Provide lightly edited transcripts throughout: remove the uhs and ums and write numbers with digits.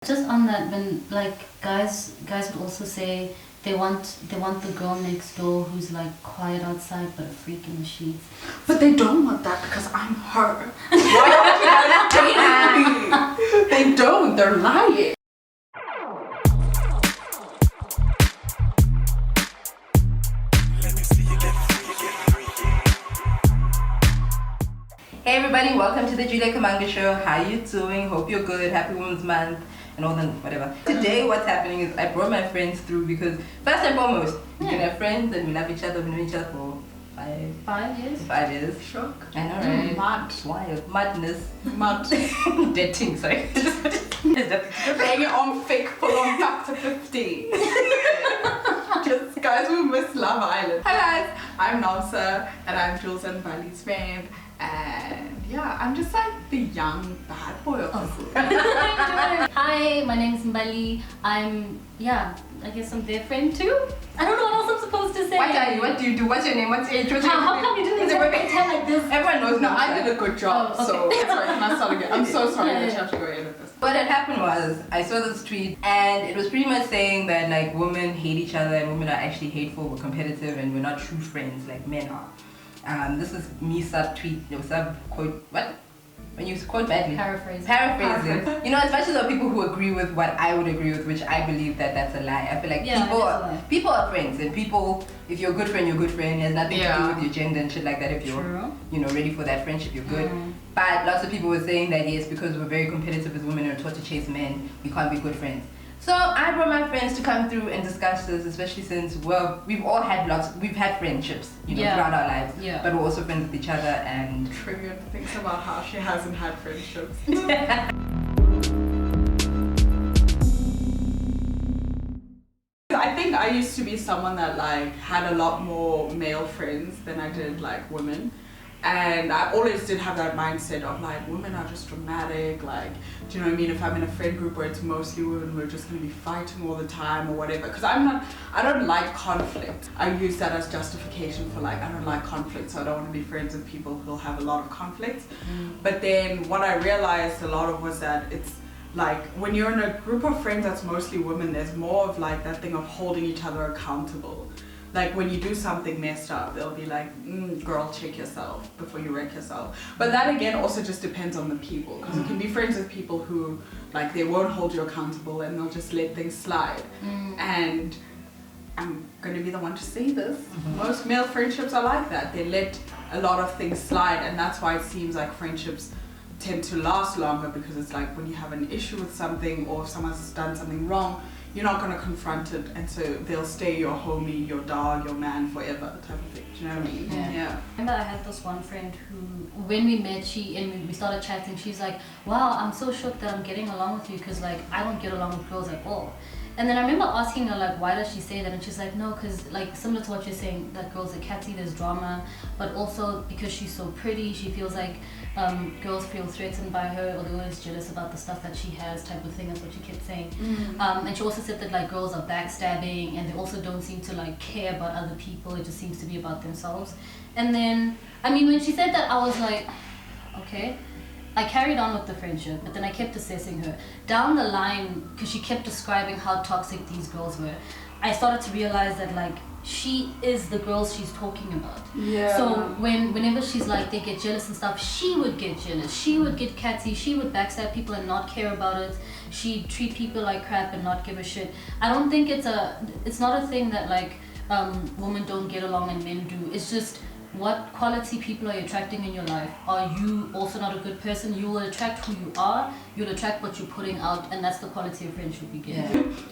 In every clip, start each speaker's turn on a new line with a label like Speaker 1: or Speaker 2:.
Speaker 1: Just on that, when like guys would also say they want the girl next door who's like quiet outside but a freak in the sheets.
Speaker 2: But they don't want that because I'm her. Why are you guys dating me? They don't. They're lying.
Speaker 3: Hey everybody, welcome to the Julia Kamanga Show. How you doing? Hope you're good. Happy Women's Month and all the whatever. Today what's happening is I brought my friends through because first and foremost, we can have friends and we love each other. We know each other for
Speaker 1: 5 years.
Speaker 3: 5 years.
Speaker 2: Shock.
Speaker 3: I know, right?
Speaker 2: Mad.
Speaker 3: Wild. Madness.
Speaker 2: Mad.
Speaker 3: Dating, sorry.
Speaker 2: Bring it on fake full on back to 50. Just guys who miss Love Island. Hi guys, I'm Nomsa and I'm Jules and Mbali's friend. And yeah, I'm just like the young bad boy of the group.
Speaker 1: Hi, my name's Mbali. I guess I'm their friend too. I don't know what else I'm supposed to say.
Speaker 3: What are you? What do you do? What's your name? What's your age? What's your
Speaker 1: How come you didn't pretend like this?
Speaker 3: Everyone knows.
Speaker 2: No, I did a good job,
Speaker 1: Oh, okay.
Speaker 2: so sorry, can I start again? I'm so sorry that you
Speaker 1: Yeah.
Speaker 2: have to go in with this.
Speaker 3: What had happened was I saw this tweet and it was pretty much saying that like women hate each other and women are actually hateful, we're competitive and we're not true friends like men are. This is me sub-quote, what? When you quote badly? Paraphrasing. You know, as much as there are people who agree with what I would agree with, which I believe that that's a lie. I feel like people are friends and people, if you're a good friend, you're a good friend. It has nothing to do with your gender and shit like that. If you're, you know, ready for that friendship, you're good. But lots of people were saying that yes, because we're very competitive as women and we're taught to chase men, we can't be good friends. So I brought my friends to come through and discuss this, especially since, well, we've had friendships, you know, throughout our lives, but we're also friends with each other and...
Speaker 2: Triggered things about how she hasn't had friendships. I think I used to be someone that like had a lot more male friends than I did like women. And I always did have that mindset of like women are just dramatic, like, do you know what I mean? If I'm in a friend group where it's mostly women, we're just gonna be fighting all the time or whatever. Because I don't like conflict. I use that as justification for like, I don't like conflict, so I don't want to be friends with people who'll have a lot of conflict. But then what I realized a lot of was that it's like when you're in a group of friends that's mostly women, there's more of like that thing of holding each other accountable. Like when you do something messed up, they'll be like, girl, check yourself before you wreck yourself. But that again also just depends on the people, because you can be friends with people who like they won't hold you accountable and they'll just let things slide. And I'm going to be the one to say this. Most male friendships are like that. They let a lot of things slide, and that's why it seems like friendships tend to last longer, because it's like when you have an issue with something or if someone's done something wrong, you're not going to confront it, and so they'll stay your homie, your dog, your man forever type of thing. Do you know what I mean? Yeah.
Speaker 1: I remember I had this one friend who, when we met, we started chatting, she's like, wow, I'm so shocked that I'm getting along with you because like I don't get along with girls at all. And then I remember asking her like, why does she say that? And she's like, no, because like similar to what you're saying, that girls are catty, there's drama, but also because she's so pretty, she feels like girls feel threatened by her, or they're always jealous about the stuff that she has, type of thing. That's what she kept saying. And she also said that like girls are backstabbing and they also don't seem to like care about other people. It just seems to be about themselves. And then, I mean, when she said that, I was like, okay. I carried on with the friendship, but then I kept assessing her. Down the line, because she kept describing how toxic these girls were, I started to realize that like she is the girls she's talking about. So whenever she's like they get jealous and stuff, she would get jealous, she would get catty, she would backstab people and not care about it. She'd treat people like crap and not give a shit. I don't think it's not a thing that like women don't get along and men do. It's just what quality people are you attracting in your life? Are you also not a good person? You will attract who you are, you'll attract what you're putting out, and that's the quality of friendship you get.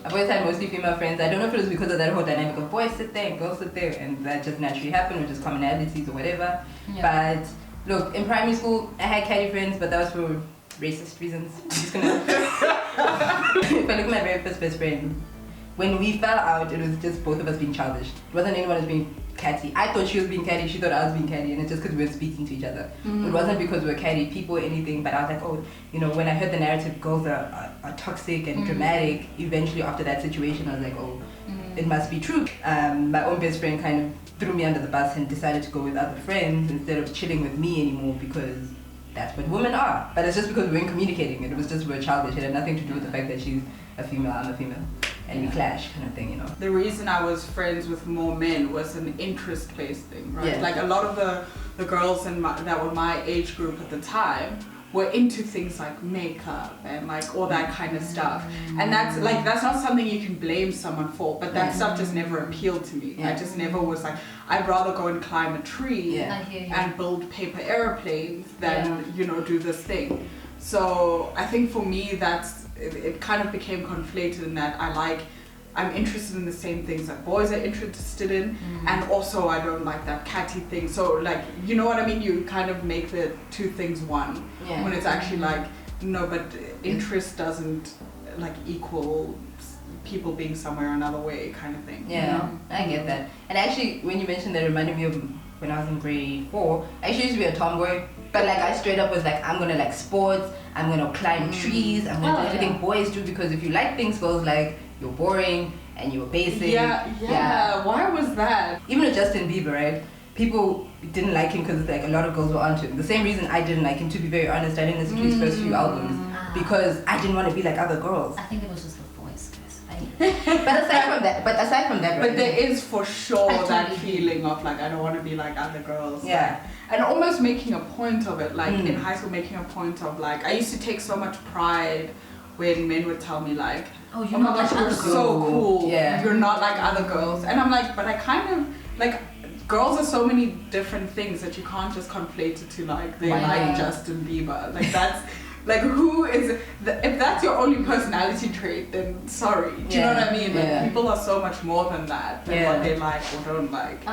Speaker 3: I've always had mostly female friends. I don't know if it was because of that whole dynamic of boys sit there and girls sit there, and that just naturally happened, or just commonalities or whatever. But look, in primary school, I had catty friends, but that was for racist reasons. I'm just gonna... If I look at my very first best friend, when we fell out, it was just both of us being childish. It wasn't anyone else being catty. I thought she was being catty, she thought I was being catty, and it's just because we were speaking to each other. It wasn't because we were catty people or anything, but I was like, oh, you know, when I heard the narrative, girls are toxic and dramatic, eventually after that situation, I was like, oh, it must be true. My own best friend kind of threw me under the bus and decided to go with other friends instead of chilling with me anymore, because that's what women are. But it's just because we weren't communicating it. It was just we were childish. It had nothing to do with the fact that she's a female, I'm a female. And we clash kind of thing, you know.
Speaker 2: The reason I was friends with more men was an interest-based thing, right?
Speaker 3: Yeah.
Speaker 2: Like a lot of the girls that were my age group at the time were into things like makeup and like all that kind of stuff. And that's not something you can blame someone for, but that stuff just never appealed to me. I just never was like, I'd rather go and climb a tree and build paper airplanes than, you know, do this thing. So I think for me it kind of became conflated in that I'm interested in the same things that boys are interested in, and also I don't like that catty thing. So like, you know what I mean? You kind of make the two things one when it's actually like, no, but interest doesn't like equal people being somewhere another way kind of thing.
Speaker 3: Yeah,
Speaker 2: you know?
Speaker 3: I get that. And actually, when you mentioned that, it reminded me of when I was in grade 4. I actually used to be a tomboy, but like I straight up was like, I'm gonna like sports, I'm gonna climb trees, I'm gonna do everything boys do, because if you like things, girls like, you're boring and you're basic.
Speaker 2: Yeah. Why was that?
Speaker 3: Even with Justin Bieber, right? People didn't like him because like a lot of girls were onto him. The same reason I didn't like him, to be very honest. I didn't listen to his first few albums because I didn't want to be like other girls.
Speaker 1: I think it was just the voice, guys.
Speaker 3: But aside from that,
Speaker 2: But there is for sure that feeling of like, I don't want to be like other girls.
Speaker 3: Yeah.
Speaker 2: And almost making a point of it, like in high school, making a point of like, I used to take so much pride when men would tell me like,
Speaker 1: oh
Speaker 2: my gosh, you're so cool.
Speaker 3: Yeah.
Speaker 2: You're not like other girls. And I'm like, but I kind of like, girls are so many different things that you can't just conflate it to like, they like Justin Bieber. Like that's, like who is, if that's your only personality trait, then sorry. Do you know what I mean? Like people are so much more than that, than what they like or don't like.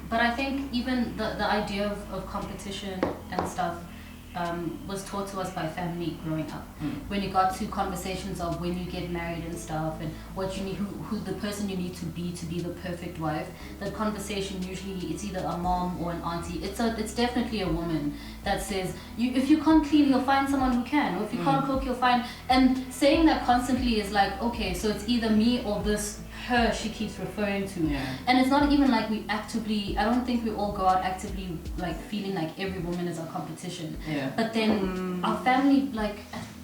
Speaker 1: But I think even the idea of competition and stuff was taught to us by family growing up. When you got to conversations of when you get married and stuff, and what you need, who the person you need to be the perfect wife, that conversation usually it's either a mom or an auntie. It's definitely a woman that says, if you can't clean, you'll find someone who can, or if you can't cook, you'll find. And saying that constantly is like, okay, so it's either me or this her she keeps referring to. And it's not even like we actively, I don't think we all go out actively like feeling like every woman is our competition. But then our family, like,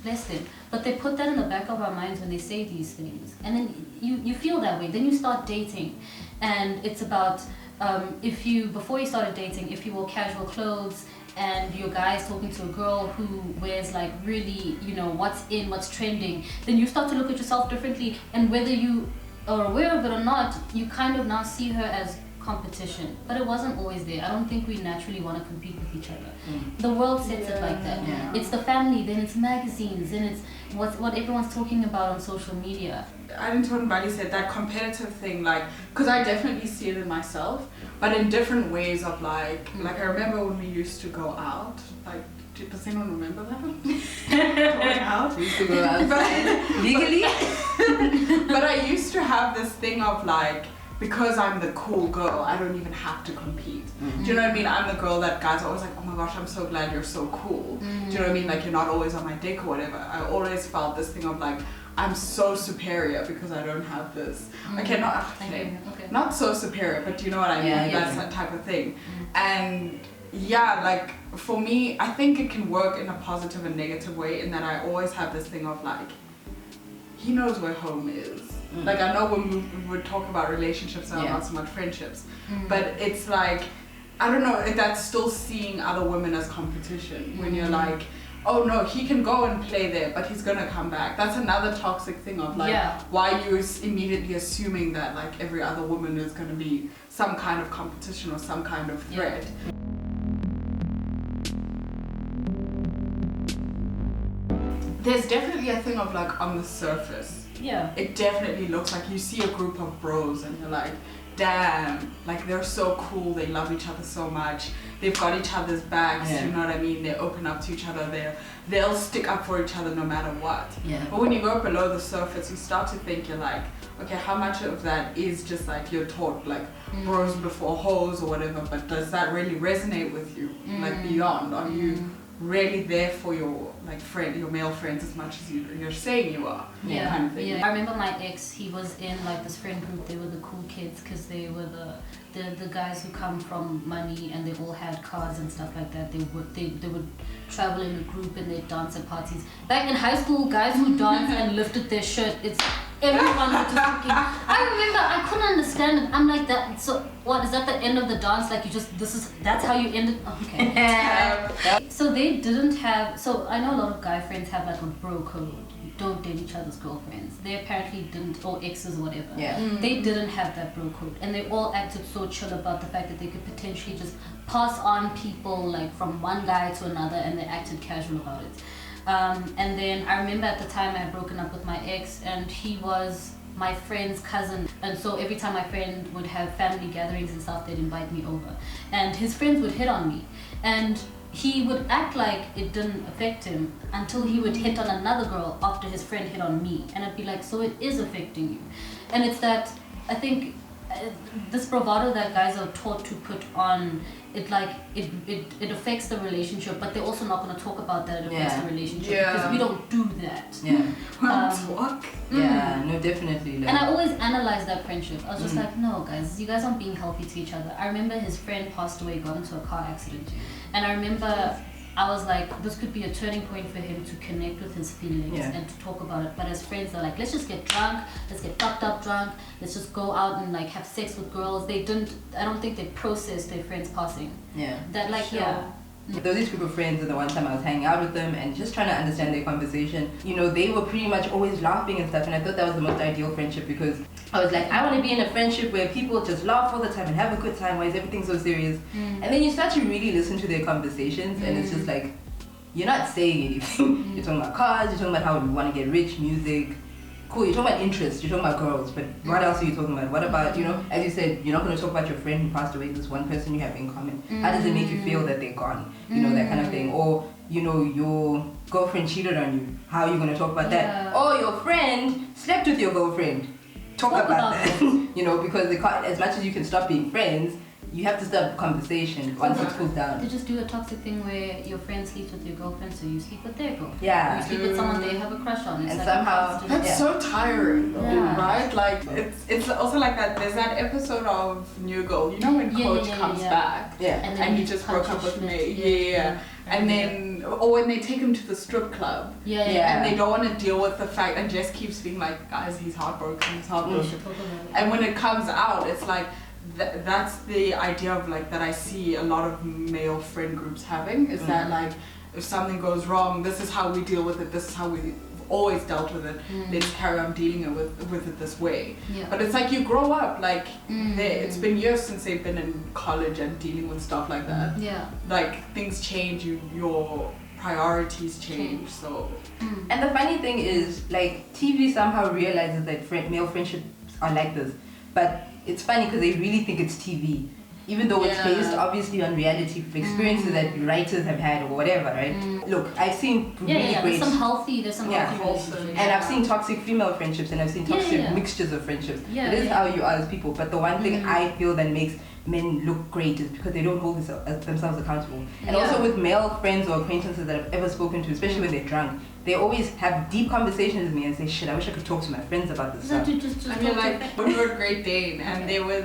Speaker 1: bless them, but they put that in the back of our minds when they say these things, and then you feel that way. Then you start dating, and it's about before you started dating, if you wore casual clothes and your guy is talking to a girl who wears like really, you know, what's in, what's trending, then you start to look at yourself differently, and whether you are aware of it or not, you kind of now see her as competition. But it wasn't always there. I don't think we naturally want to compete with each other. The world sets it like that. It's the family, then it's magazines, then it's what everyone's talking about on social media.
Speaker 2: I didn't know what Mbali said, that competitive thing, like, because I definitely see it in myself, but in different ways of like I remember when we used to go out, like, does anyone remember that? Going out?
Speaker 3: We used to go out legally?
Speaker 2: But I used to have this thing of like, because I'm the cool girl, I don't even have to compete. Do you know what I mean? I'm the girl that guys are always like, oh my gosh, I'm so glad you're so cool. Do you know what I mean? Like, you're not always on my dick or whatever. I always felt this thing of like, I'm so superior because I don't have this. Okay, not so superior, but you know what I mean? That's that type of thing. And yeah, like for me, I think it can work in a positive and negative way, in that I always have this thing of like, he knows where home is. Like, I know when we would talk about relationships and not so much friendships, but it's like, I don't know, that's still seeing other women as competition. When you're like, oh no, he can go and play there, but he's gonna come back. That's another toxic thing of like, why you immediately assuming that like every other woman is gonna be some kind of competition or some kind of threat. There's definitely a thing of like, on the surface, it definitely looks like you see a group of bros and you're like, damn, like they're so cool, they love each other so much, they've got each other's backs, you know what I mean, they open up to each other, they'll stick up for each other no matter what. But when you go below the surface, you start to think, you're like, okay, how much of that is just like you're taught like bros before hoes or whatever, but does that really resonate with you? Like beyond, are you really there for your like friend, your male friends as much as you're saying you are.
Speaker 1: Yeah,
Speaker 2: kind of thing.
Speaker 1: yeah. I remember my ex. He was in like this friend group. They were the cool kids because they were the guys who come from money and they all had cars and stuff like that. They would travel in a group and they'd dance at parties. Back in high school, guys who dance and lifted their shirt. It's everyone was just looking. I remember I couldn't understand it. I'm like that. So what is that the end of the dance? Like you just that's how you end it. Oh, okay. So they didn't have. So I know a lot of guy friends have like a bro code. Don't date each other's girlfriends. They apparently didn't, or exes or whatever.
Speaker 3: Yeah.
Speaker 1: They didn't have that bro code, and they all acted so chill about the fact that they could potentially just pass on people like from one guy to another, and they acted casual about it. And then I remember at the time I had broken up with my ex, and he was my friend's cousin, and so every time my friend would have family gatherings and stuff, they'd invite me over, and his friends would hit on me, and he would act like it didn't affect him until he would hit on another girl after his friend hit on me, and I'd be like, so it is affecting you. And it's that I think this bravado that guys are taught to put on, it like it affects the relationship, but they're also not going to talk about that it affects the relationship because we don't do that.
Speaker 2: Talk.
Speaker 3: Yeah, no, definitely. Like,
Speaker 1: and I always analyzed that friendship. I was just like, no guys, you guys aren't being healthy to each other. I remember his friend passed away, got into a car accident, and I remember I was like, this could be a turning point for him to connect with his feelings and to talk about it. But as friends, they're like, let's just get drunk, let's get fucked up drunk, let's just go out and like have sex with girls. I don't think they processed their friends passing.
Speaker 3: Yeah.
Speaker 1: That like,
Speaker 3: There was this group of friends, and the one time I was hanging out with them and just trying to understand their conversation, you know, they were pretty much always laughing and stuff, and I thought that was the most ideal friendship because I was like, I want to be in a friendship where people just laugh all the time and have a good time. Why is everything so serious? And then you start to really listen to their conversations, and it's just like, you're not saying anything. You're talking about cars, you're talking about how you want to get rich, music. Cool, you're talking about interests, you're talking about girls, but what else are you talking about? What about, you know, as you said, you're not going to talk about your friend who passed away, this one person you have in common. How does it make you feel that they're gone? You know, that kind of thing. Or, you know, your girlfriend cheated on you. How are you going to talk about that? Or your friend slept with your girlfriend. Talk about that. You know, because they can't, as much as you can stop being friends, you have to start the conversation once it cools down.
Speaker 1: They just do a toxic thing where your friend sleeps with your girlfriend, so you sleep with their girlfriend.
Speaker 3: Yeah.
Speaker 1: Or you sleep with someone they have a crush on. It's
Speaker 3: And
Speaker 1: like
Speaker 3: somehow
Speaker 2: That's so tiring, though,
Speaker 1: Yeah.
Speaker 2: right? Like it's also like that. There's that episode of New Girl. You know when Coach comes back
Speaker 1: And
Speaker 2: and he just broke up with me. And then, or when they take him to the strip club. And they don't want to deal with the fact, and Jess keeps being like, guys, he's heartbroken. And when it comes out, it's like. That's the idea of like that I see a lot of male friend groups having is that like if something goes wrong, this is how we deal with it, this is how we've always dealt with it, let's carry on dealing with it this way. But it's like you grow up, like it's been years since they've been in college and dealing with stuff like that. Like things change, your priorities change. So
Speaker 3: and the funny thing is, like, TV somehow realizes that male friendships are like this, but it's funny because they really think it's TV, even though it's based obviously on reality experiences that writers have had or whatever, right? Look, I've seen really great.
Speaker 1: There's some healthy relationships.
Speaker 3: And I've seen toxic female friendships, and I've seen toxic mixtures of friendships. It is how you are as people. But the one thing I feel that makes men look great is because they don't hold themselves accountable. And also with male friends or acquaintances that I've ever spoken to, especially when they're drunk, they always have deep conversations with me and say, shit, I wish I could talk to my friends about this stuff.
Speaker 2: I mean, like when we were at Great Dane and there was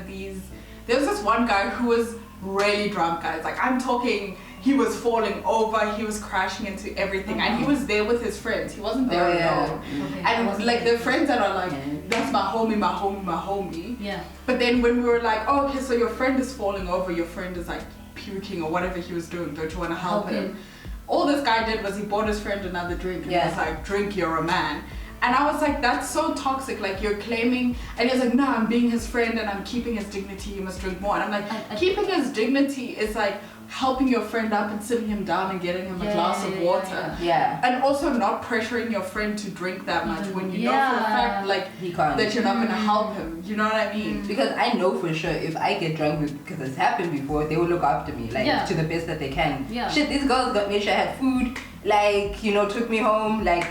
Speaker 2: this one guy who was really drunk, guys. Like I'm talking, he was falling over, he was crashing into everything, and he was there with his friends. He wasn't there alone. And like the friends that are like, that's my homie, my homie, my homie. But then when we were like, oh, okay, so your friend is falling over, your friend is like puking or whatever he was doing, don't you want to help him? All this guy did was he bought his friend another drink and was like, drink, you're a man. And I was like, that's so toxic, like you're claiming, and he's like, no, I'm being his friend and I'm keeping his dignity, you must drink more. And I'm like, keeping his dignity is like helping your friend up and sitting him down and getting him a glass of water. And also not pressuring your friend to drink that much when you know for a fact like
Speaker 3: he can't.
Speaker 2: that you're not going to help him. You know what I mean?
Speaker 3: Because I know for sure if I get drunk, because it's happened before, they will look after me like to the best that they can. Shit, these girls got made sure I had food, like, you know, took me home, like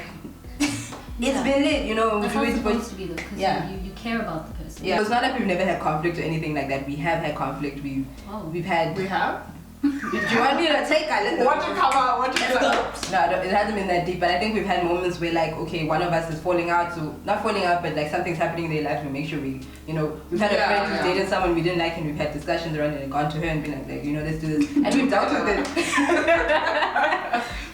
Speaker 3: it's been lit, you know.
Speaker 1: That's how it's supposed to be though, because you care about the person.
Speaker 3: It's not like we've never had conflict or anything like that. We have had conflict. We have. If you want me to take, I let them.
Speaker 2: What you come out? What you
Speaker 3: No, it hasn't been that deep, but I think we've had moments where like, okay, one of us is falling out, so not falling out, but like something's happening in their life, we make sure we, we've had a friend who's dated someone we didn't like, and we've had discussions around it and gone to her and been like, let's do this, and we've dealt with it.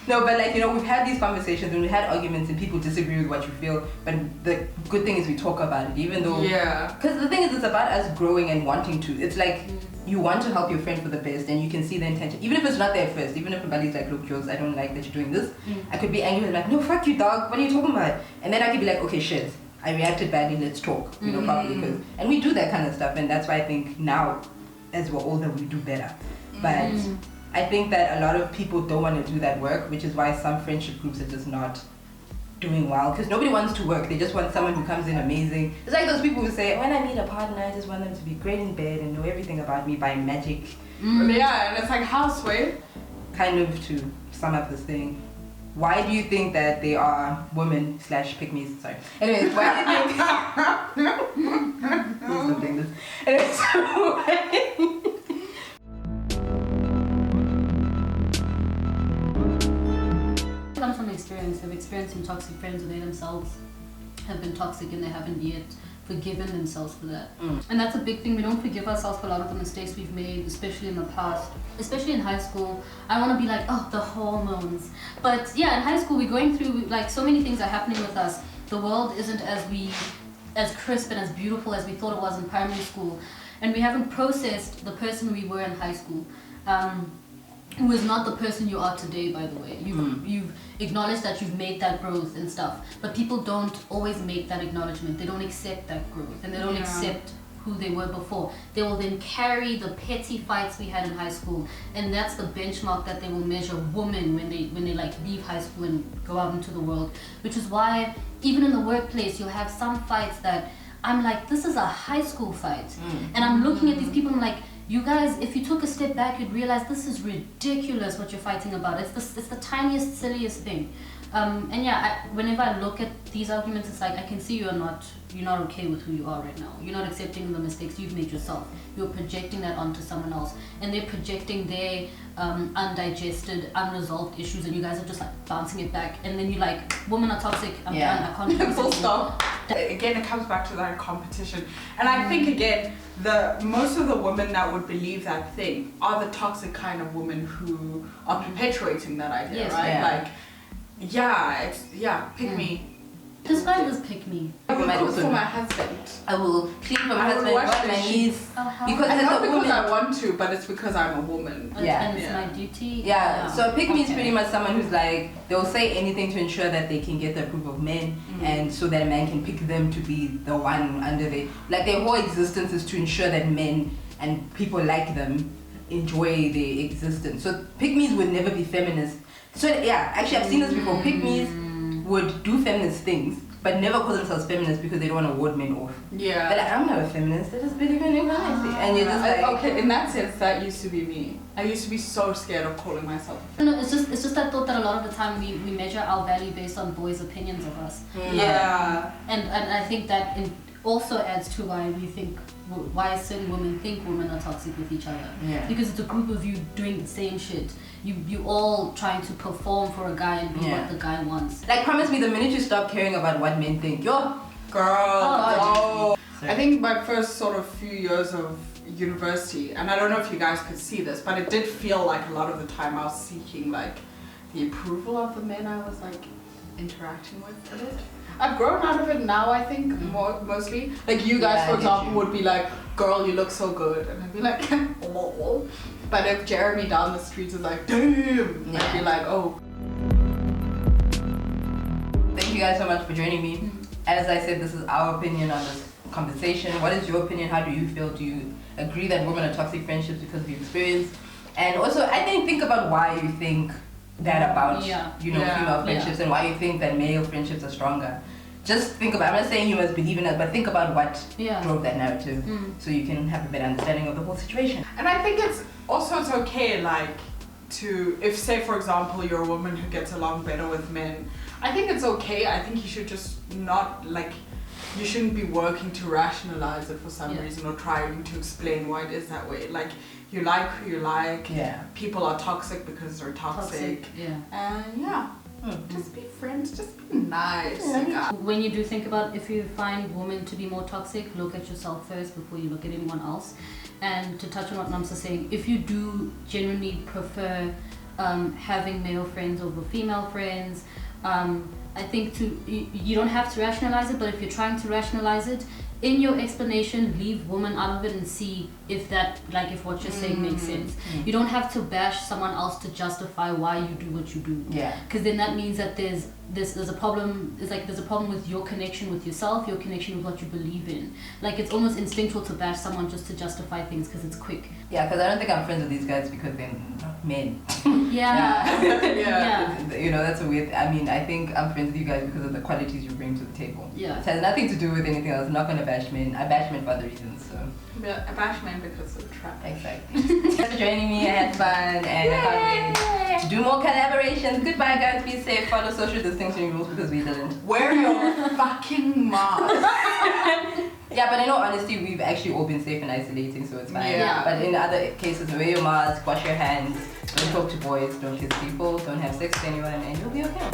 Speaker 3: No, but like, we've had these conversations and we had arguments and people disagree with what you feel, but the good thing is we talk about it, even though, because the thing is, it's about us growing and wanting to. It's like, you want to help your friend for the best and you can see the intention, even if it's not there first. Even if Mbali's like, look Jules, I don't like that you're doing this, I could be angry and like, no, fuck you dog, what are you talking about? And then I could be like, okay, shit, I reacted badly, let's talk, properly. And we do that kind of stuff, and that's why I think now, as we're older, we do better. But I think that a lot of people don't want to do that work, which is why some friendship groups are just not doing well, because nobody wants to work. They just want someone who comes in amazing. It's like those people who say, when I meet a partner, I just want them to be great in bed and know everything about me by magic.
Speaker 2: Yeah, and it's like, how sweet.
Speaker 3: Kind of to sum up this thing, why do you think that they are women / pick-me's? Sorry. Anyways, why do you think... Anyways,
Speaker 1: Comes from experience. They've experienced some toxic friends where they themselves have been toxic and they haven't yet forgiven themselves for that. And that's a big thing. We don't forgive ourselves for a lot of the mistakes we've made, especially in the past, especially in high school. I want to be like, oh, the hormones. But yeah, in high school, we're going through like so many things are happening with us. The world isn't as crisp and as beautiful as we thought it was in primary school. And we haven't processed the person we were in high school. Who is not the person you are today, by the way. You've acknowledged that you've made that growth and stuff, but people don't always make that acknowledgement. They don't accept that growth, and they don't accept who they were before. They will then carry the petty fights we had in high school, and that's the benchmark that they will measure women when they like leave high school and go out into the world. Which is why even in the workplace you'll have some fights that I'm like, this is a high school fight, and I'm looking at these people and I'm like, you guys, if you took a step back, you'd realize this is ridiculous what you're fighting about. It's the tiniest, silliest thing. And yeah, whenever I look at these arguments, it's like I can see you're not okay with who you are right now. You're not accepting the mistakes you've made yourself. You're projecting that onto someone else, and they're projecting their undigested, unresolved issues, and you guys are just like bouncing it back. And then you're like, women are toxic. I'm done. I can't do this.
Speaker 2: Full stop. Again, it comes back to that competition, and I think again, most of the women that would believe that thing are the toxic kind of women who are perpetuating that idea, right? Like, pick me.
Speaker 1: Describe as pick me.
Speaker 2: I will cook for my husband.
Speaker 3: I will clean for my husband, wash my knees.
Speaker 2: Because not because I want to, but it's because I'm a woman.
Speaker 1: And it's my duty.
Speaker 3: So pick me is pretty much someone who's like, they'll say anything to ensure that they can get the approval of men, and so that a man can pick them to be the one under their whole existence is to ensure that men and people like them enjoy their existence. So pick-me's would never be feminist. So yeah, actually I've seen this before. Pick-me's would do feminist things, but never call themselves feminists because they don't want to ward men off.
Speaker 2: Yeah.
Speaker 3: They're like, I'm not a feminist, I just believe in equality. And you're just like...
Speaker 2: Okay, in that sense, that used to be me. I used to be so scared of calling myself a
Speaker 1: feminist. No, it's just that thought that a lot of the time we measure our value based on boys' opinions of us.
Speaker 2: Yeah.
Speaker 1: And I think that also adds to why certain women think women are toxic with each other.
Speaker 3: Yeah.
Speaker 1: Because it's a group of you doing the same shit. You all trying to perform for a guy and do what the guy wants.
Speaker 3: Like, promise me the minute you stop caring about what men think, yo,
Speaker 2: girl. I think my first sort of few years of university, and I don't know if you guys could see this, but it did feel like a lot of the time I was seeking like the approval of the men I was like interacting with a bit. I've grown out of it now, I think, mostly. Like you guys, for example, would be like, girl, you look so good. And I'd be like, oh. But if Jeremy down the street is like, damn, I'd be like, oh.
Speaker 3: Thank you guys so much for joining me. As I said, this is our opinion on this conversation. What is your opinion? How do you feel? Do you agree that women are toxic friendships because of your experience? And also, I think about why you think that about female friendships and why you think that male friendships are stronger. Just think about, I'm not saying you must believe in it, but think about what drove that narrative so you can have a better understanding of the whole situation.
Speaker 2: And I think it's okay, like, if say for example you're a woman who gets along better with men, I think it's okay. I think you should just not like you shouldn't be working to rationalize it for some
Speaker 1: Yeah.
Speaker 2: reason or trying to explain why it is that way. Like you like who you like.
Speaker 3: Yeah.
Speaker 2: People are toxic because they're toxic.
Speaker 1: Yeah.
Speaker 2: And yeah, just be friends. Just be nice. Yeah.
Speaker 1: When you do think about if you find women to be more toxic, look at yourself first before you look at anyone else. And to touch on what Nomsa's saying, if you do genuinely prefer having male friends over female friends, I think you don't have to rationalize it, but if you're trying to rationalize it, in your explanation, leave women out of it and see if that, like, if what you're saying makes sense. You don't have to bash someone else to justify why you do what you do.
Speaker 3: Yeah.
Speaker 1: Because then that means that there's a problem. It's like there's a problem with your connection with yourself, your connection with what you believe in. Like it's almost instinctual to bash someone just to justify things because it's quick.
Speaker 3: Yeah, because I don't think I'm friends with these guys because they're not men.
Speaker 1: Yeah.
Speaker 2: Yeah.
Speaker 3: You know, that's a weird. I mean, I think I'm friends with you guys because of the qualities you bring to the table.
Speaker 1: Yeah.
Speaker 3: It has nothing to do with anything else. I'm not gonna bash men. I bash men for other reasons. So.
Speaker 2: Yeah, a bash man because of trap.
Speaker 3: Exactly. Thanks for joining me. I had fun and I can't wait to do more collaborations. Goodbye, guys. Be safe. Follow social distancing rules because we didn't.
Speaker 2: Wear your fucking mask.
Speaker 3: Yeah, but in all honesty, we've actually all been safe and isolating, so it's fine.
Speaker 2: Yeah.
Speaker 3: But in other cases, wear your mask, wash your hands, don't talk to boys, don't kiss people, don't have sex with anyone, and you'll be okay.